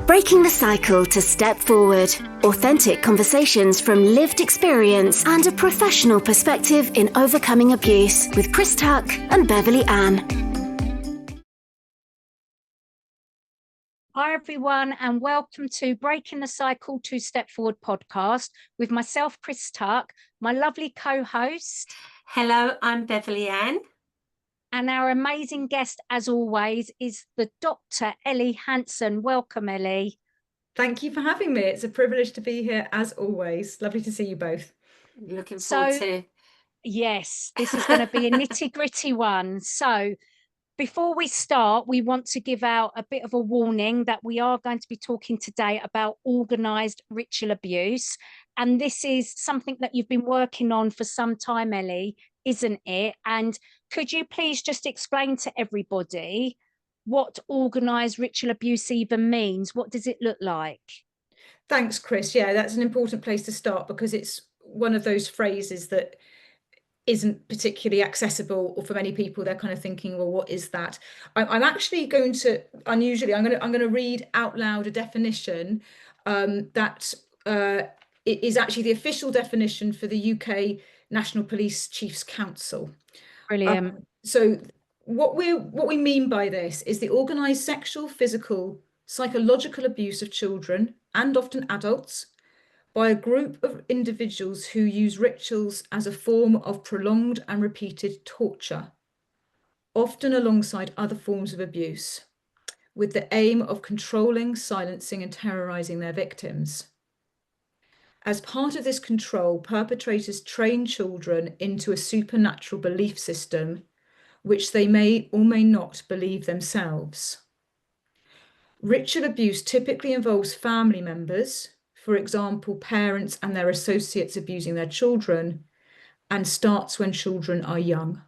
Breaking the cycle to step forward. Authentic conversations from lived experience and a professional perspective in overcoming abuse with Chris Tuck and Beverley Ann. Hi everyone, and welcome to Breaking the Cycle to Step Forward podcast with myself, Chris Tuck, my lovely co-host. Hello, I'm Beverley Ann. And our amazing guest, as always, is the Dr.Elly Hanson. Welcome, Elly. Thank you for having me. It's a privilege to be here, as always. Lovely to see you both. Looking forward to. Yes, this is going to be a nitty-gritty one. So before we start, we want to give out a bit of a warning that we are going to be talking today about organised ritual abuse. And this is something that you've been working on for some time, Elly, isn't it? And could you please just explain to everybody what organised ritual abuse even means? What does it look like? Thanks, Chris. Yeah, that's an important place to start because it's one of those phrases that isn't particularly accessible, or for many people they're kind of thinking, well, what is that? I'm actually going to, unusually, I'm going to read out loud a definition that it is actually the official definition for the UK National Police Chiefs Council. Brilliant. So what we mean by this is the organised sexual, physical, psychological abuse of children and often adults by a group of individuals who use rituals as a form of prolonged and repeated torture, often alongside other forms of abuse, with the aim of controlling, silencing and terrorising their victims. As part of this control, perpetrators train children into a supernatural belief system which they may or may not believe themselves. Ritual abuse typically involves family members, for example, parents and their associates abusing their children, and starts when children are young.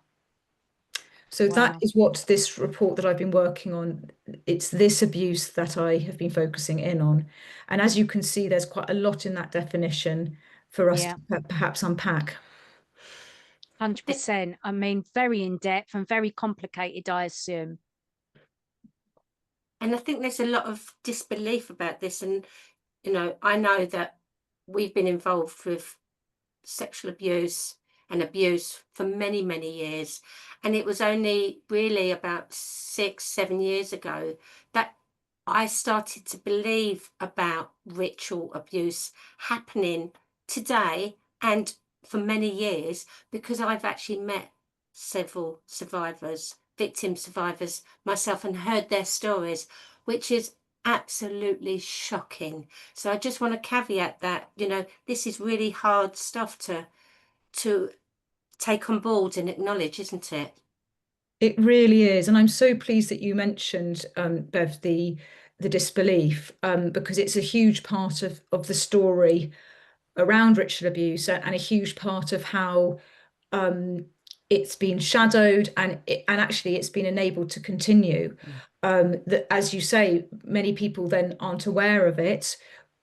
So Wow. That is what this report that I've been working on, it's this abuse that I have been focusing in on. And as you can see, there's quite a lot in that definition for us to perhaps unpack. 100%. I mean, very in-depth and very complicated, I assume. And I think there's a lot of disbelief about this. And, you know, I know that we've been involved with sexual abuse and abuse for many, many years. And it was only really about 6-7 years ago that I started to believe about ritual abuse happening today and for many years, because I've actually met several survivors, victim survivors myself, and heard their stories, which is absolutely shocking. So I just want to caveat that, you know, this is really hard stuff to take on board and acknowledge, isn't it? It really is. And I'm so pleased that you mentioned, Bev, the disbelief, because it's a huge part of the story around ritual abuse and a huge part of how it's been shadowed and actually it's been enabled to continue. That, as you say, many people then aren't aware of it.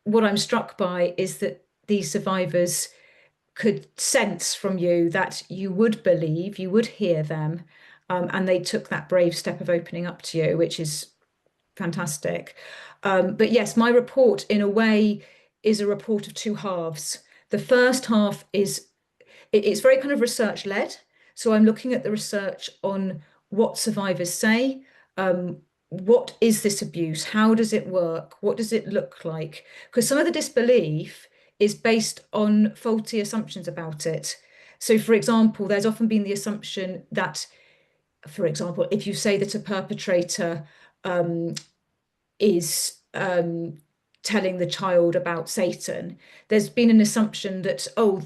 What I'm struck by is that these survivors could sense from you that you would believe, you would hear them, and they took that brave step of opening up to you, which is fantastic. But yes, my report in a way is a report of two halves. The first half is, it's very kind of research led. So I'm looking at the research on what survivors say. What is this abuse? How does it work? What does it look like? Because some of the disbelief is based on faulty assumptions about it. So, for example, there's often been the assumption that, for example, if you say that a perpetrator is telling the child about Satan, there's been an assumption that, oh,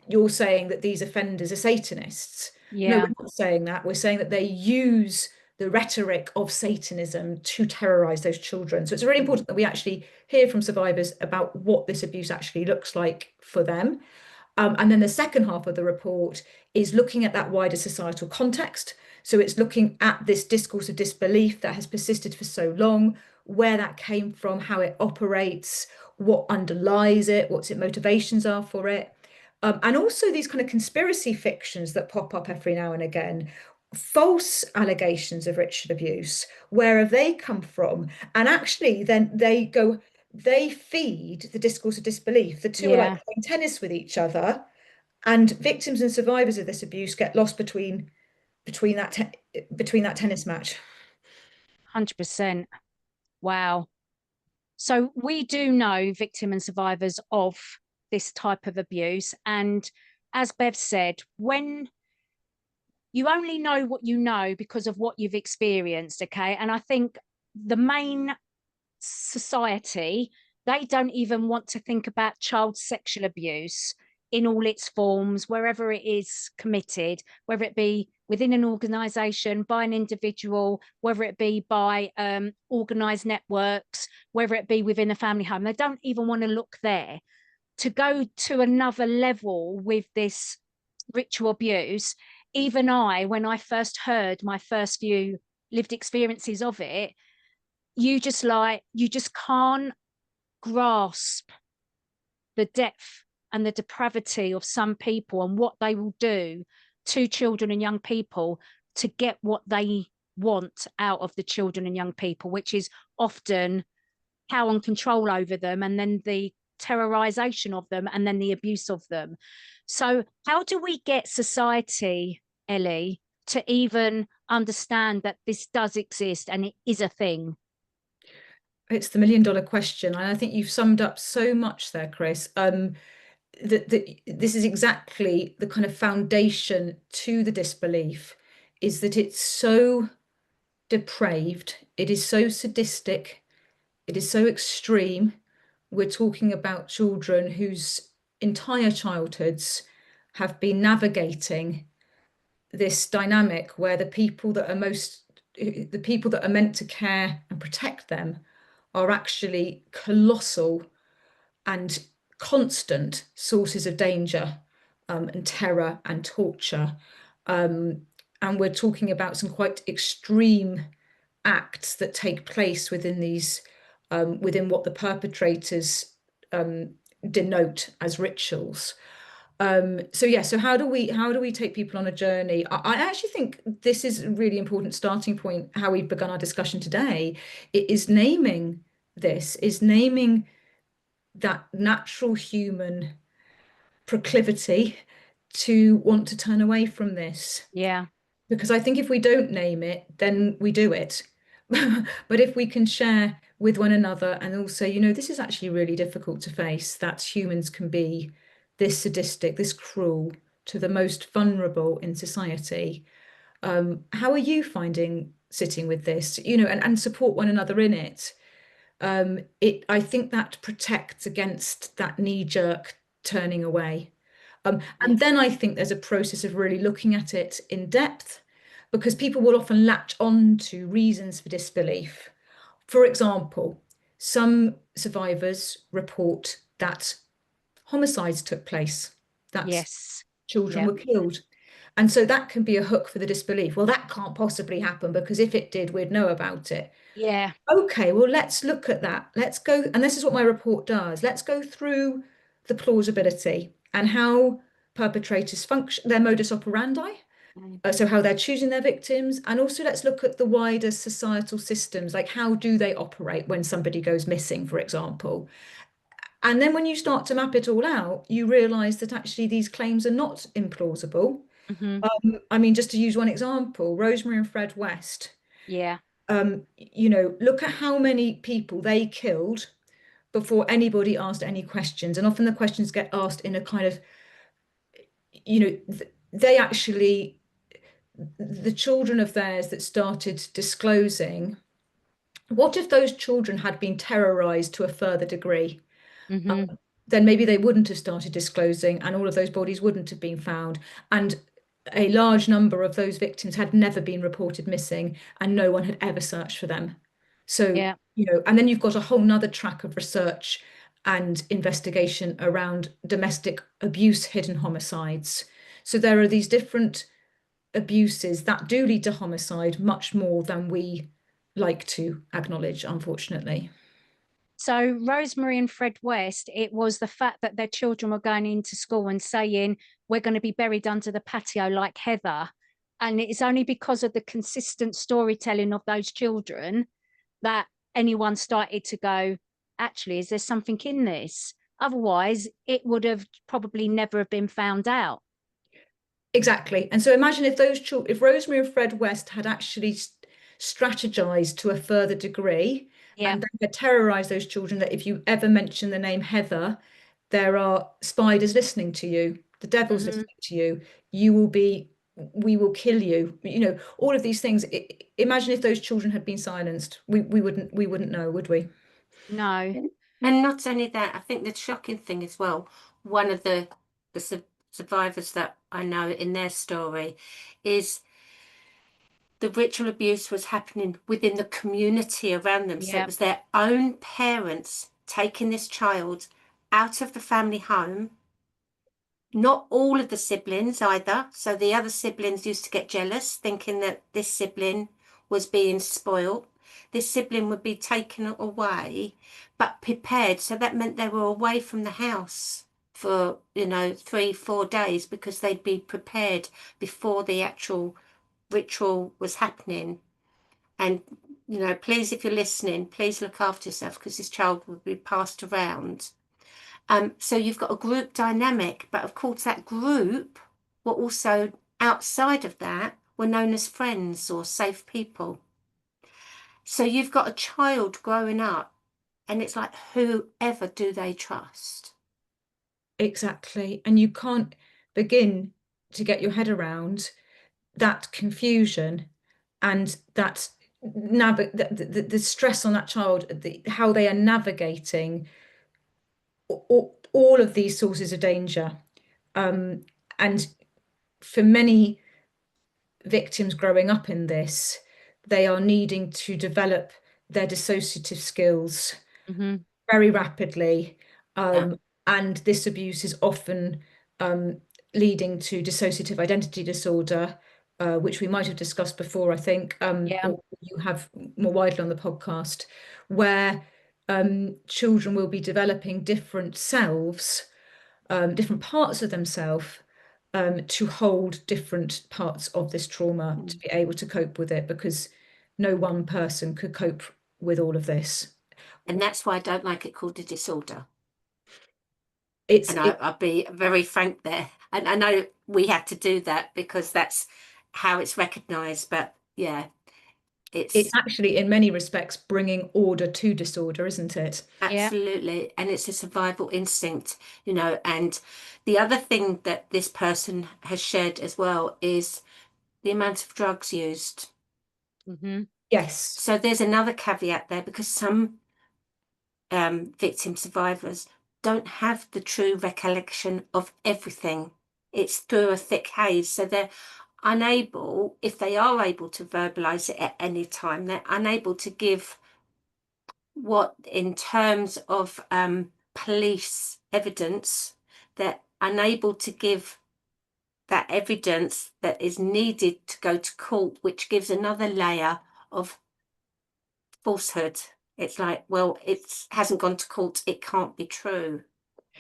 you're saying that these offenders are Satanists. No, we're not saying that. We're saying that they use the rhetoric of Satanism to terrorize those children. So it's really important that we actually hear from survivors about what this abuse actually looks like for them. And then the second half of the report is looking at that wider societal context. So it's looking at this discourse of disbelief that has persisted for so long, where that came from, how it operates, what underlies it, what its motivations are for it. And also these kind of conspiracy fictions that pop up every now and again. false allegations of ritual abuse, where have they come from? And actually then they feed the discourse of disbelief. The two are like playing tennis with each other, and victims and survivors of this abuse get lost between that tennis match. 100%. Wow. So we do know victim and survivors of this type of abuse. And as Bev said, when you only know what you know because of what you've experienced, okay? And I think the main society, they don't even want to think about child sexual abuse in all its forms, wherever it is committed, whether it be within an organisation, by an individual, whether it be by organised networks, whether it be within a family home. They don't even want to look there. To go to another level with this ritual abuse, even I, when I first heard my first few lived experiences of it, you just can't grasp the depth and the depravity of some people and what they will do to children and young people to get what they want out of the children and young people, which is often power and control over them, and then the terrorization of them, and then the abuse of them. So how do we get society, Ellie, to even understand that this does exist and it is a thing? It's the $1 million question, and I think you've summed up so much there, Chris. This is exactly the kind of foundation to the disbelief, is that it's so depraved, it is so sadistic, it is so extreme. We're talking about children whose entire childhoods have been navigating this dynamic where the people that are meant to care and protect them are actually colossal and constant sources of danger and terror and torture. And we're talking about some quite extreme acts that take place within these, within what the perpetrators denote as rituals. So how do we take people on a journey? I actually think this is a really important starting point, how we've begun our discussion today. It is naming that natural human proclivity to want to turn away from this. Yeah. Because I think if we don't name it, then we do it. But if we can share with one another, and also, this is actually really difficult to face, that humans can be this sadistic, this cruel to the most vulnerable in society. How are you finding sitting with this, and support one another in it? I think that protects against that knee-jerk turning away. And then I think there's a process of really looking at it in depth, because people will often latch on to reasons for disbelief. For example, some survivors report that homicides took place, that children were killed. And so that can be a hook for the disbelief. Well, that can't possibly happen, because if it did, we'd know about it. Yeah. Okay, well, let's look at that. Let's go, and this is what my report does. Let's go through the plausibility and how perpetrators function, their modus operandi, so how they're choosing their victims, and also let's look at the wider societal systems, like how do they operate when somebody goes missing, for example. And then when you start to map it all out, you realize that actually these claims are not implausible. I mean, just to use one example, Rosemary and Fred West. Yeah. Look at how many people they killed before anybody asked any questions. And often the questions get asked in a kind of, they actually, the children of theirs that started disclosing, what if those children had been terrorized to a further degree? Then maybe they wouldn't have started disclosing, and all of those bodies wouldn't have been found. And a large number of those victims had never been reported missing, and no one had ever searched for them. So, and then you've got a whole nother track of research and investigation around domestic abuse hidden homicides. So there are these different abuses that do lead to homicide, much more than we like to acknowledge, unfortunately. So Rosemary and Fred West, it was the fact that their children were going into school and saying, we're going to be buried under the patio like Heather. And it's only because of the consistent storytelling of those children that anyone started to go, actually, is there something in this? Otherwise, it would have probably never have been found out. Exactly. And so imagine if those children, if Rosemary and Fred West had actually strategized to a further degree, and they had terrorized those children, that if you ever mention the name Heather, there are spiders listening to you, the devil's listening to you, we will kill you, all of these things. Imagine if those children had been silenced. We wouldn't know, would we? No. And not only that, I think the shocking thing as well, one of the survivors that I know in their story is the ritual abuse was happening within the community around them. So it was their own parents taking this child out of the family home. Not all of the siblings either. So the other siblings used to get jealous, thinking that this sibling was being spoiled. This sibling would be taken away, but prepared. So that meant they were away from the house for, 3-4 days, because they'd be prepared before the actual ritual was happening. And, please, if you're listening, please look after yourself, because this child will be passed around. So you've got a group dynamic, but of course that group were also, outside of that, were known as friends or safe people. So you've got a child growing up, and it's like, whoever do they trust? Exactly. And you can't begin to get your head around that confusion and that the stress on that child, how they are navigating all of these sources of danger. And for many victims growing up in this, they are needing to develop their dissociative skills very rapidly. And this abuse is often leading to dissociative identity disorder, which we might have discussed before, I think, or you have more widely on the podcast, where children will be developing different selves, different parts of themselves, to hold different parts of this trauma, to be able to cope with it, because no one person could cope with all of this. And that's why I don't like it called a disorder. And I'll be very frank there. And I know we have to do that because that's how it's recognised. But yeah, it's actually in many respects bringing order to disorder, isn't it? Absolutely. And it's a survival instinct, and the other thing that this person has shared as well is the amount of drugs used. Yes. So there's another caveat there, because some victim survivors don't have the true recollection of everything. It's through a thick haze. So they're unable, if they are able to verbalize it at any time, they're unable to give what, in terms of police evidence, they're unable to give that evidence that is needed to go to court, which gives another layer of falsehood. It's like, well, it hasn't gone to court, it can't be true.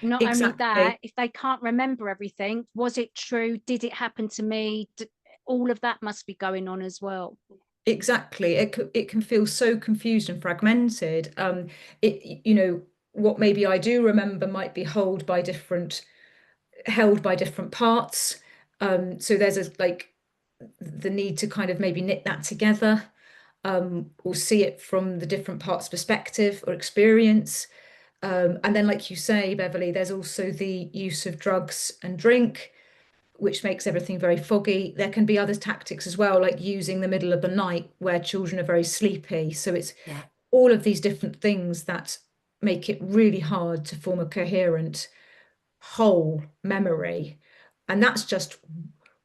Not only that, if they can't remember everything, was it true? Did it happen to me? All of that must be going on as well. Exactly. It can feel so confused and fragmented. What maybe I do remember might be held by different parts. So there's the need to kind of maybe knit that together, or see it from the different parts' perspective or experience. And then, like you say, Beverley, there's also the use of drugs and drink, which makes everything very foggy. There can be other tactics as well, like using the middle of the night where children are very sleepy. So it's all of these different things that make it really hard to form a coherent whole memory. And that's just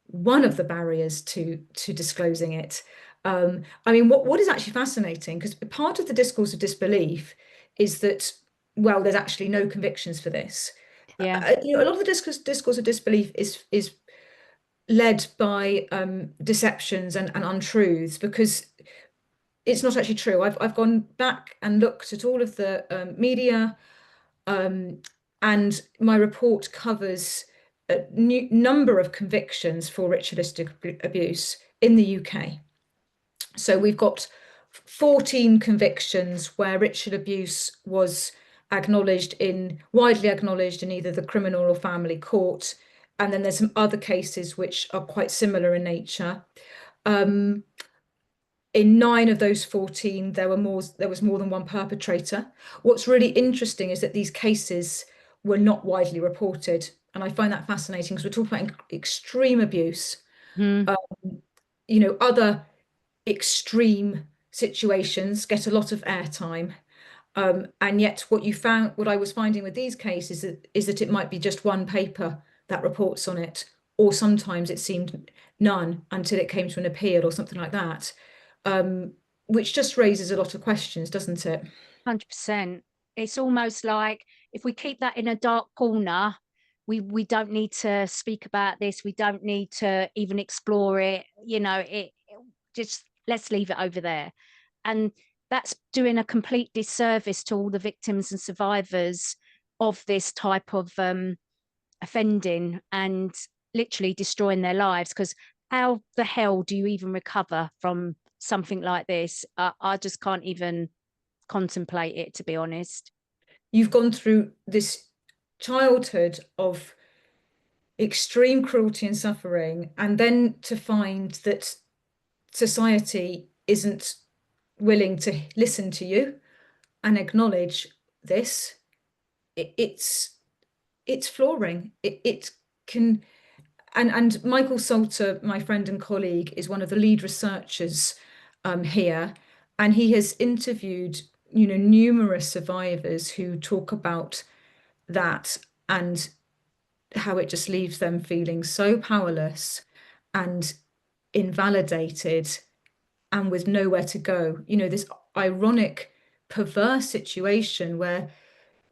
one of the barriers to disclosing it. What is actually fascinating, because part of the discourse of disbelief is that, well, there's actually no convictions for this. A lot of the discourse of disbelief is led by deceptions and untruths, because it's not actually true. I've gone back and looked at all of the media, and my report covers a number of convictions for ritualistic abuse in the UK. So we've got 14 convictions where ritual abuse was widely acknowledged in either the criminal or family court. And then there's some other cases which are quite similar in nature. In 9 of those 14, there was more than one perpetrator. What's really interesting is that these cases were not widely reported. And I find that fascinating because we're talking about extreme abuse. Other extreme situations get a lot of airtime. And yet what I was finding with these cases is that it might be just one paper that reports on it, or sometimes it seemed none until it came to an appeal or something like that, which just raises a lot of questions, doesn't it? 100%. It's almost like if we keep that in a dark corner, we don't need to speak about this. We don't need to even explore it. Just let's leave it over there. And that's doing a complete disservice to all the victims and survivors of this type of offending, and literally destroying their lives. Because how the hell do you even recover from something like this? I just can't even contemplate it, to be honest. You've gone through this childhood of extreme cruelty and suffering, and then to find that society isn't willing to listen to you and acknowledge this, it's flooring. It can, and Michael Salter, my friend and colleague, is one of the lead researchers here, and he has interviewed numerous survivors who talk about that and how it just leaves them feeling so powerless and invalidated and with nowhere to go. This ironic, perverse situation where,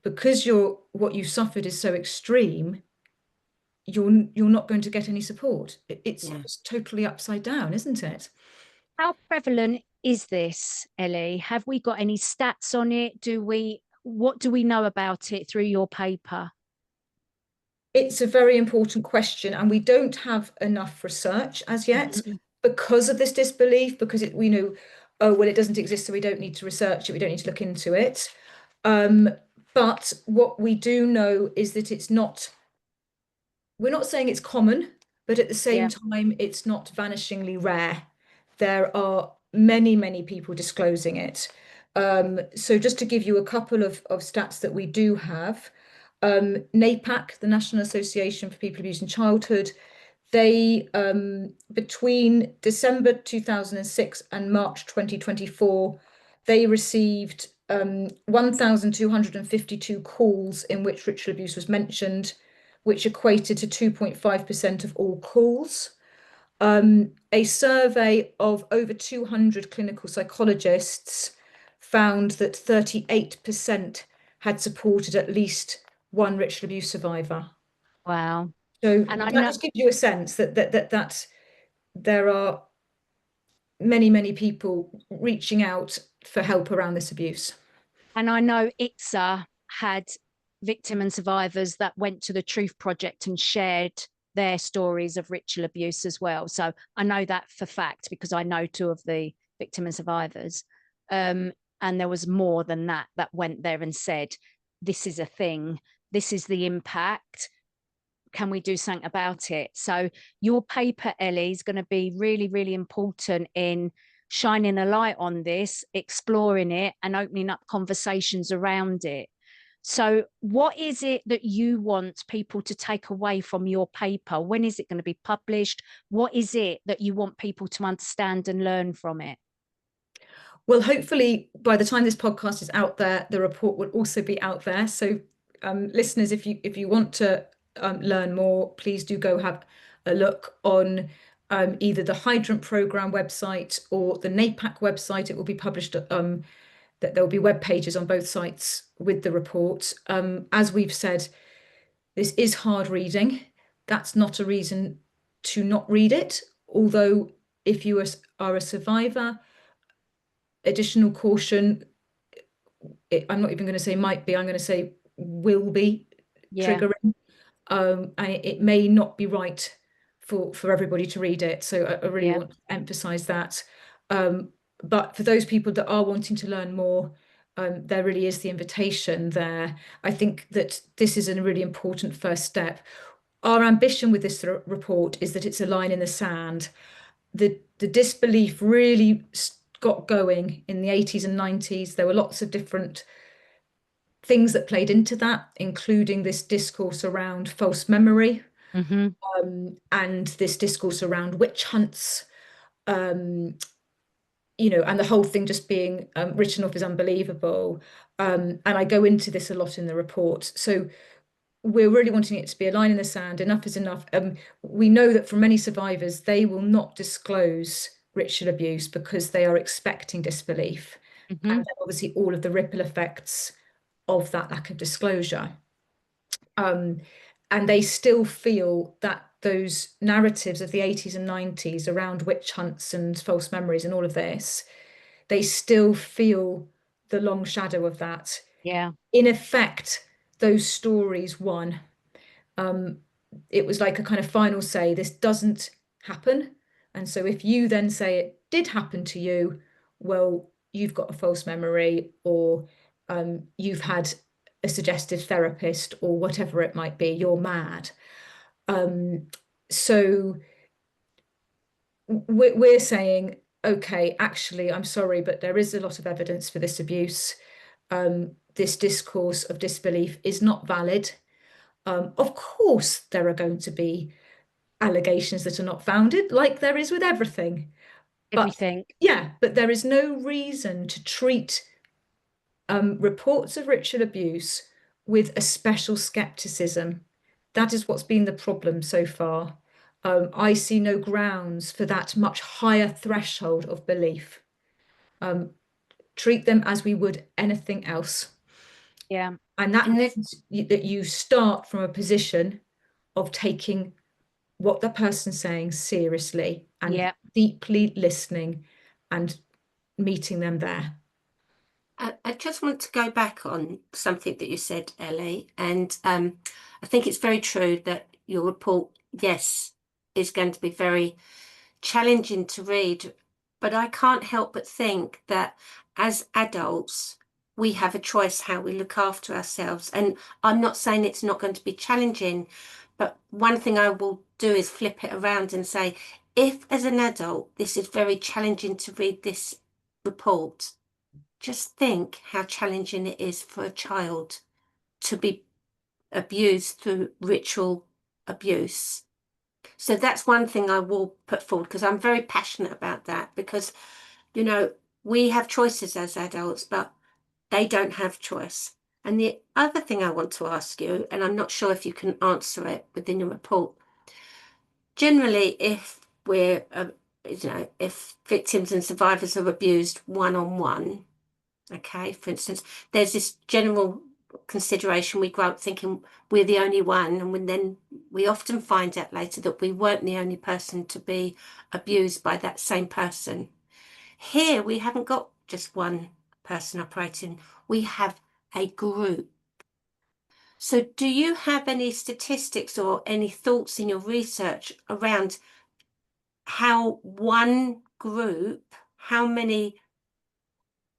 because what you suffered is so extreme, you're not going to get any support. It's totally upside down, isn't it? How prevalent is this, Ellie? Have we got any stats on it? What do we know about it through your paper? It's a very important question, and we don't have enough research as yet because of this disbelief, because we know, oh, well, it doesn't exist, so we don't need to research it, we don't need to look into it. But what we do know is that we're not saying it's common, but at the same time, it's not vanishingly rare. There are many, many people disclosing it. So just to give you a couple of stats that we do have, NAPAC, the National Association for People Abused in Childhood, they, between December 2006 and March 2024, they received 1,252 calls in which ritual abuse was mentioned, which equated to 2.5% of all calls. A survey of over 200 clinical psychologists found that 38% had supported at least one ritual abuse survivor. Wow. So that just gives you a sense that there are many, many people reaching out for help around this abuse. And I know ICSA had victim and survivors that went to the Truth Project and shared their stories of ritual abuse as well. So I know that for fact, because I know 2 of the victim and survivors. And there was more than that went there and said, this is a thing, this is the impact. Can we do something about it? So your paper, Ellie, is going to be really, really important in shining a light on this, exploring it, and opening up conversations around it. So what is it that you want people to take away from your paper? When is it going to be published? What is it that you want people to understand and learn from it? Well, hopefully by the time this podcast is out there, the report will also be out there. So listeners, if you want to learn more, please do go have a look on either the Hydrant Programme website or the NAPAC website. It will be published, that there will be web pages on both sites with the report. As we've said, this is hard reading. That's not a reason to not read it. Although if you are a survivor, additional caution, I'm not even going to say might be, I'm going to say will be triggering. and it may not be right for everybody to read it. So I really Yeah. want to emphasize that. But for those people that are wanting to learn more, there really is the invitation there. I think that this is a really important first step. Our ambition with this report is that it's a line in the sand. The disbelief really got going in the 80s and 90s. There were lots of different things that played into that, including this discourse around false memory, and this discourse around witch hunts, you know, and the whole thing just being written off as unbelievable. And I go into this a lot in the report. So we're really wanting it to be a line in the sand. Enough is enough. We know that for many survivors, they will not disclose ritual abuse because they are expecting disbelief. And then obviously all of the ripple effects of that lack of disclosure. And they still feel that those narratives of the 80s and 90s around witch hunts and false memories and all of this, they still feel the long shadow of that. Yeah. In effect, those stories won. It was like a kind of final say, this doesn't happen. And so if you then say it did happen to you, well, you've got a false memory, or you've had a suggestive therapist, or whatever it might be, you're mad. So we're saying, okay, actually, I'm sorry, but there is a lot of evidence for this abuse. This discourse of disbelief is not valid. Of course, there are going to be allegations that are not founded, like there is with everything. Everything. But there is no reason to treat reports of ritual abuse with a special skepticism. That is what's been the problem so far. I see no grounds for that much higher threshold of belief. Treat them as we would anything else. Yeah. And that means that you start from a position of taking what the person's saying seriously and deeply listening and meeting them there. I just want to go back on something that you said, Ellie, and I think it's very true that your report, yes, is going to be very challenging to read, but I can't help but think that as adults, we have a choice how we look after ourselves. And I'm not saying it's not going to be challenging, but one thing I will do is flip it around and say, if as an adult, this is very challenging to read this report, just think how challenging it is for a child to be abused through ritual abuse. So that's one thing I will put forward, because I'm very passionate about that, because, you know, we have choices as adults, but they don't have choice. And the other thing I want to ask you, and I'm not sure if you can answer it within your report, generally, if we're, you know, if victims and survivors are abused one-on-one, okay, for instance, there's this general consideration. We grow up thinking we're the only one, and then we often find out later that we weren't the only person to be abused by that same person. Here we haven't got just one person operating, we have a group. So do you have any statistics or any thoughts in your research around how one group, how many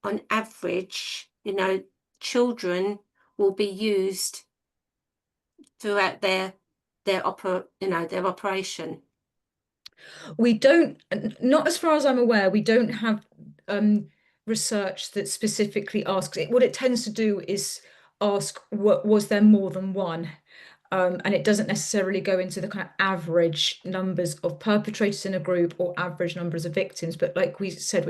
on average, you know, children will be used throughout their operation? We don't, not as far as I'm aware, we don't have research that specifically asks it. What it tends to do is ask, what was there more than one? And it doesn't necessarily go into the kind of average numbers of perpetrators in a group or average numbers of victims. But like we said,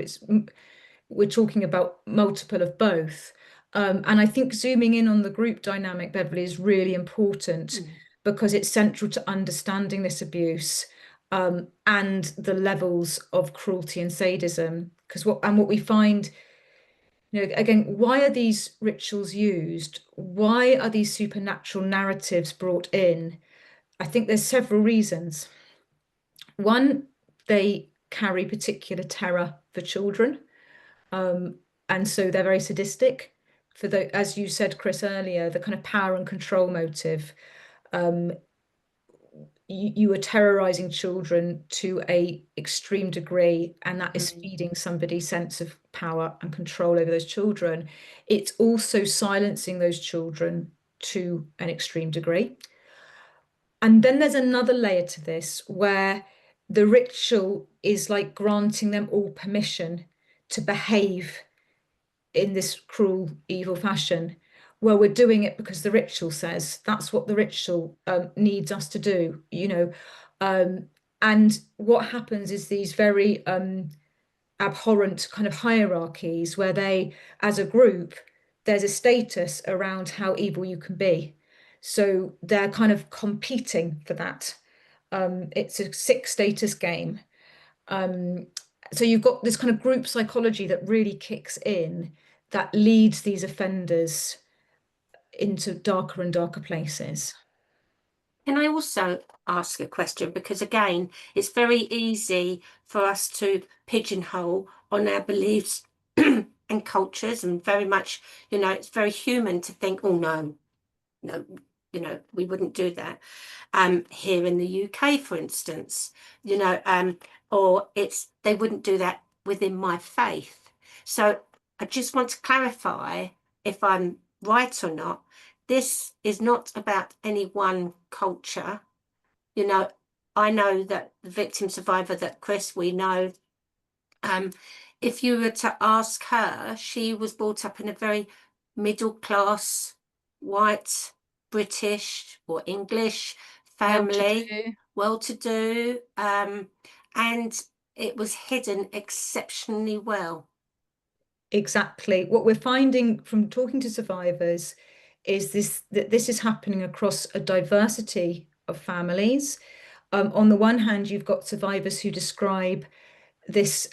we're talking about multiple of both. And I think zooming in on the group dynamic, Beverley, is really important because it's central to understanding this abuse and the levels of cruelty and sadism. Because what we find, you know, again, why are these rituals used? Why are these supernatural narratives brought in? I think there's several reasons. One, they carry particular terror for children. And so they're very sadistic. For the, as you said, Chris, earlier, the kind of power and control motive. you are terrorizing children to a extreme degree, and that is feeding somebody's sense of power and control over those children. It's also silencing those children to an extreme degree. And then there's another layer to this where the ritual is like granting them all permission to behave in this cruel, evil fashion. Well, we're doing it because the ritual says that's what the ritual needs us to do, you know. And what happens is these very abhorrent kind of hierarchies where they, as a group, there's a status around how evil you can be. So they're kind of competing for that. It's a sick status game. So you've got this kind of group psychology that really kicks in, that leads these offenders into darker and darker places. Can I also ask a question? Because again, it's very easy for us to pigeonhole on our beliefs and cultures, and very much, you know, it's very human to think, oh no, you know, we wouldn't do that. Here in the UK, for instance, you know, or they wouldn't do that within my faith. So I just want to clarify if I'm right or not. This is not about any one culture. You know, I know that the victim survivor that Chris, we know, if you were to ask her, she was brought up in a very middle class, white, British or English family, well-to-do, and it was hidden exceptionally well. Exactly. What we're finding from talking to survivors is that this is happening across a diversity of families. On the one hand, you've got survivors who describe this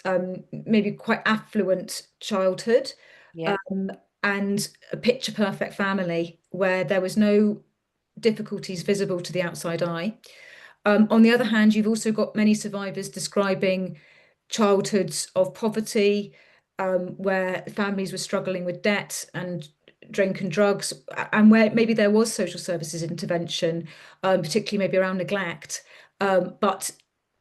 maybe quite affluent childhood, and a picture perfect family where there was no difficulties visible to the outside eye. On the other hand, you've also got many survivors describing childhoods of poverty, where families were struggling with debt and drink and drugs, and where maybe there was social services intervention, particularly maybe around neglect, but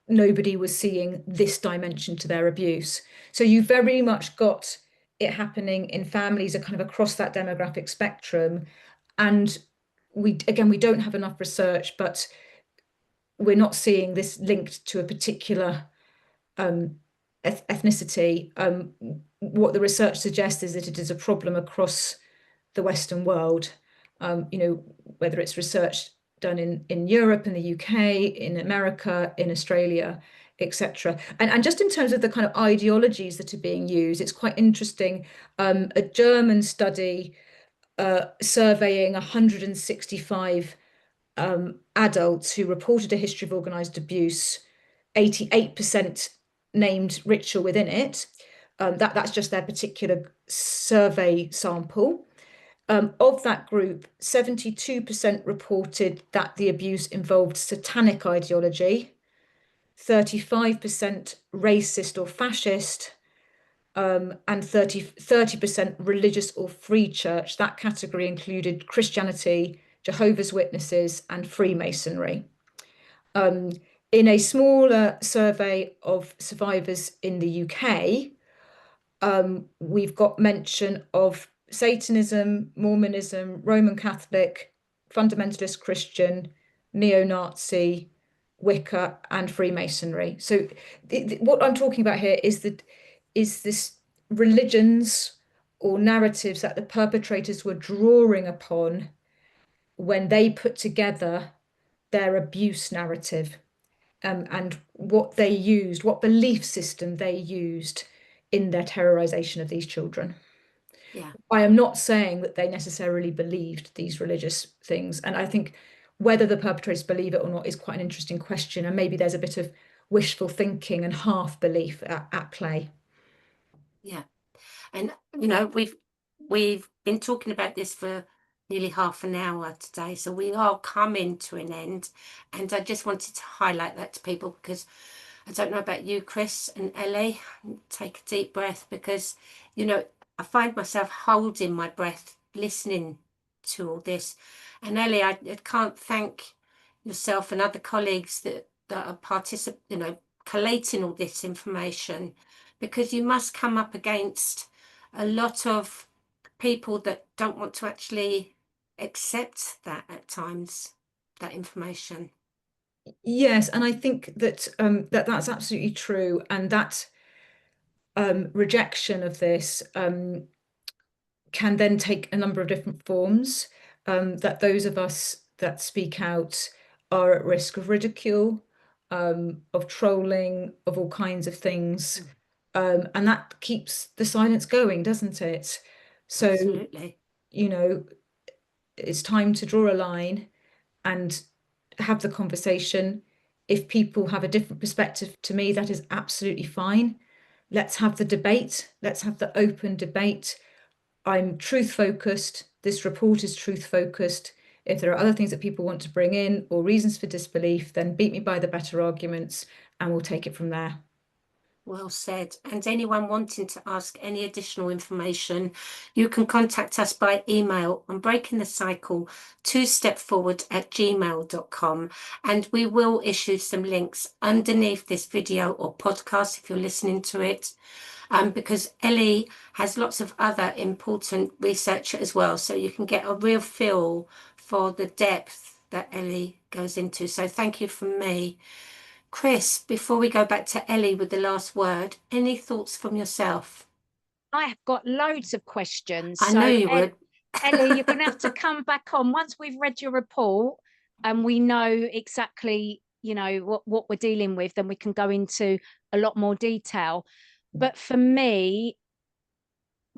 nobody was seeing this dimension to their abuse. So you very much got it happening in families are kind of across that demographic spectrum. And we don't have enough research, but we're not seeing this linked to a particular ethnicity. What the research suggests is that it is a problem across the Western world, you know, whether it's research done in Europe, in the UK, in America, in Australia, etc. And just in terms of the kind of ideologies that are being used, it's quite interesting. A German study surveying 165 adults who reported a history of organised abuse, 88% named ritual within it. That's just their particular survey sample. Of that group, 72% reported that the abuse involved satanic ideology, 35% racist or fascist, and 30% religious or free church. That category included Christianity, Jehovah's Witnesses, and Freemasonry. In a smaller survey of survivors in the UK, we've got mention of Satanism, Mormonism, Roman Catholic, fundamentalist Christian, neo-Nazi, Wicca, and Freemasonry. So what I'm talking about here is this religions or narratives that the perpetrators were drawing upon when they put together their abuse narrative, and what they used, what belief system they used in their terrorization of these children. Yeah. I am not saying that they necessarily believed these religious things. And I think whether the perpetrators believe it or not is quite an interesting question. And maybe there's a bit of wishful thinking and half belief at play. Yeah. And, you know, we've been talking about this for nearly half an hour today, so we are coming to an end. And I just wanted to highlight that to people, because I don't know about you, Chris and Ellie. Take a deep breath, because, you know, I find myself holding my breath listening to all this. And Ellie, I can't thank yourself and other colleagues that are collating all this information, because you must come up against a lot of people that don't want to actually accept that at times, that information. Yes, and I think that that's absolutely true, and that rejection of this can then take a number of different forms. That those of us that speak out are at risk of ridicule, of trolling, of all kinds of things, and that keeps the silence going, doesn't it? So, Absolutely. you know, it's time to draw a line and have the conversation. If people have a different perspective to me, that is absolutely fine. Let's have the debate. Let's have the open debate. I'm truth focused. This report is truth focused. If there are other things that people want to bring in or reasons for disbelief, then beat me by the better arguments and we'll take it from there. Well said. And anyone wanting to ask any additional information, you can contact us by email on breaking the cycle 2stepforward@gmail.com, and we will issue some links underneath this video or podcast if you're listening to it, because Elly has lots of other important research as well, so you can get a real feel for the depth that Elly goes into. So thank you from me. Chris, before we go back to Elly with the last word, any thoughts from yourself? I have got loads of questions. I know you would. Elly, you're going to have to come back on once we've read your report and we know exactly, what we're dealing with, then we can go into a lot more detail. But for me,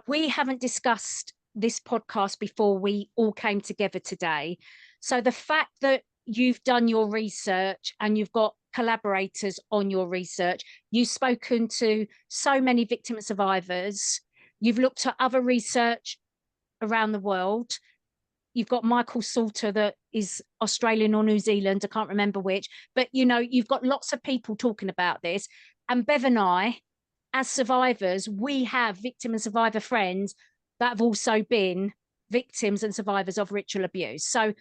we haven't discussed this podcast before we all came together today. So the fact that you've done your research and you've got collaborators on your research, you've spoken to so many victim and survivors, you've looked at other research around the world, you've got Michael Salter that is Australian or New Zealand, I can't remember which, but you've got lots of people talking about this. And Bev and I, as survivors, we have victim and survivor friends that have also been victims and survivors of ritual abuse. So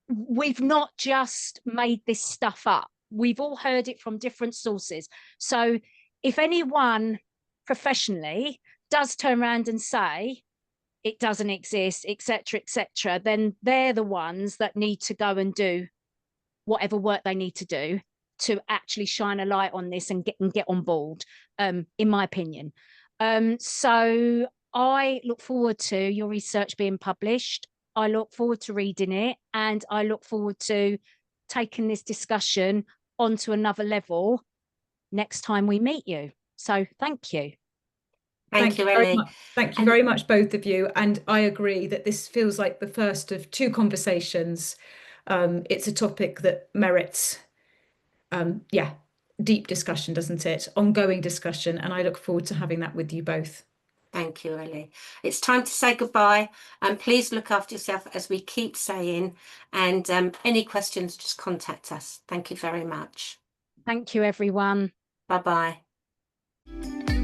we've not just made this stuff up. We've all heard it from different sources. So if anyone professionally does turn around and say it doesn't exist, etc., then they're the ones that need to go and do whatever work they need to do to actually shine a light on this and get on board, in my opinion. So I look forward to your research being published. I look forward to reading it, and I look forward to taking this discussion onto another level next time we meet you. So thank you. Thank you, Elly. Thank you very much, both of you. And I agree that this feels like the first of two conversations. It's a topic that merits, deep discussion, doesn't it? Ongoing discussion. And I look forward to having that with you both. Thank you, Elly. It's time to say goodbye, and please look after yourself, as we keep saying, and any questions, just contact us. Thank you very much. Thank you, everyone. Bye-bye.